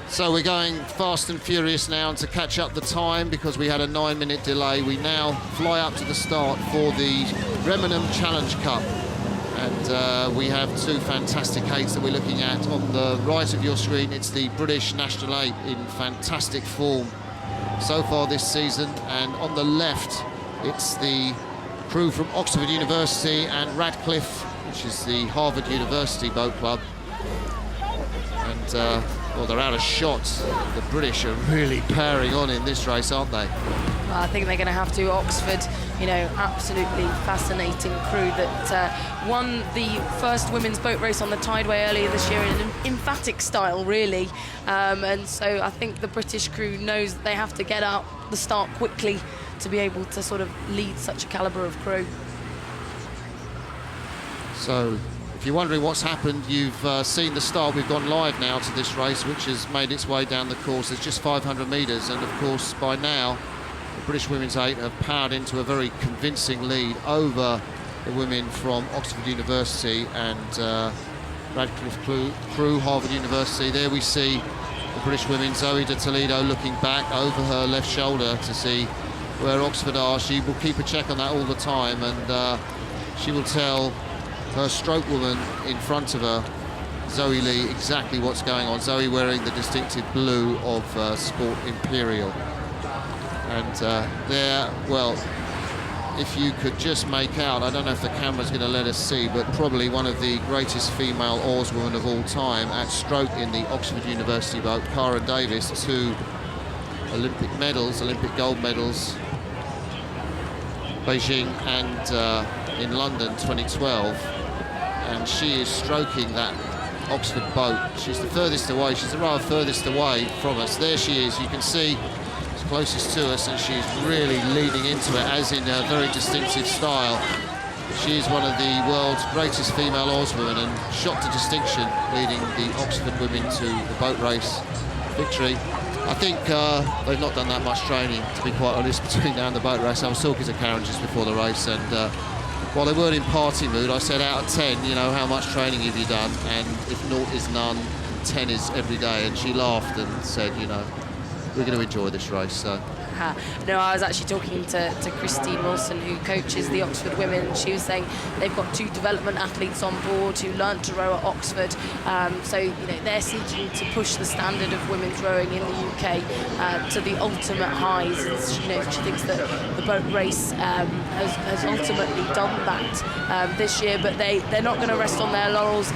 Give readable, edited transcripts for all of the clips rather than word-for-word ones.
So we're going fast and furious now, and to catch up the time, because we had a 9-minute delay, we now fly up to the start for the Remenham Challenge Cup. And we have two fantastic eights that we're looking at. On the right of your screen, it's the British National 8 in fantastic form so far this season. And on the left, it's the crew from Oxford University and Radcliffe, which is the Harvard University boat club. And well, they're out of shot. The British are really powering on in this race, aren't they? Well, I think they're going to have to. Oxford, you know, absolutely fascinating crew that won the first women's boat race on the Tideway earlier this year in an emphatic style, really. And so I think the British crew knows that they have to get out the start quickly to be able to sort of lead such a calibre of crew. So, if you're wondering what's happened, you've seen the start. We've gone live now to this race, which has made its way down the course. It's just 500 metres, and of course, by now, the British Women's 8 have powered into a very convincing lead over the women from Oxford University and Radcliffe crew, Harvard University. There we see the British women, Zoe de Toledo, looking back over her left shoulder to see where Oxford are. She will keep a check on that all the time, and she will tell her stroke woman in front of her, Zoe Lee, exactly what's going on. Zoe wearing the distinctive blue of Sport Imperial. And there, well, if you could just make out, I don't know if the camera's going to let us see, but probably one of the greatest female oarswomen of all time at stroke in the Oxford University boat, Cara Davis, 2 Olympic medals, Olympic gold medals, Beijing and in London 2012. And she is stroking that Oxford boat. She's the furthest away. She's the rather furthest away from us. There she is. You can see she's closest to us, and she's really leading into it, as in a very distinctive style. She is one of the world's greatest female oarswomen and shot to distinction, leading the Oxford women to the boat race victory. I think they've not done that much training, to be quite honest, between now and the boat race. I was talking to Karen just before the race, and while they weren't in party mood, I said, out of 10, you know, how much training have you done? And if 0 is none, 10 is every day. And she laughed and said, you know, we're going to enjoy this race. So. No, I was actually talking to Christine Wilson, who coaches the Oxford women. She was saying they've got 2 development athletes on board who learnt to row at Oxford. So, you know, they're seeking to push the standard of women's rowing in the UK to the ultimate highs. And, you know, she thinks that the boat race has ultimately done that this year, but they're not going to rest on their laurels.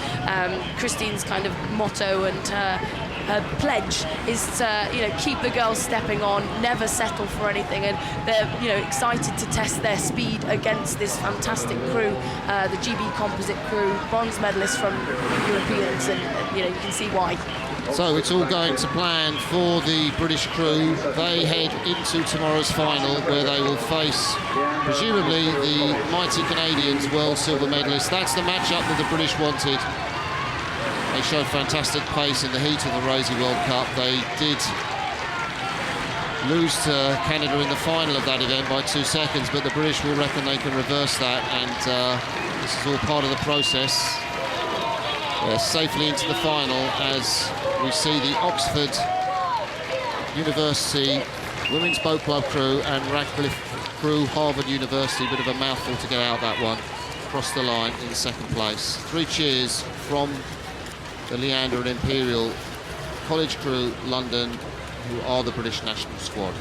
Christine's kind of motto and her pledge is to, you know, keep the girls stepping on, never settle for anything, and they're, you know, excited to test their speed against this fantastic crew, the GB Composite crew, bronze medalists from Europeans, and you know, you can see why. So it's all going to plan for the British crew. They head into tomorrow's final, where they will face, presumably, the mighty Canadians, world silver medalists. That's the matchup that the British wanted. They showed fantastic pace in the heat of the Rosy World Cup. They did lose to Canada in the final of that event by 2 seconds, but the British will reckon they can reverse that, and this is all part of the process. They're safely into the final as we see the Oxford University Women's Boat Club crew and Radcliffe crew, Harvard University. Bit of a mouthful to get out that one. Across the line in second place. 3 cheers from the Leander Imperial college crew, London, who are the British national squad.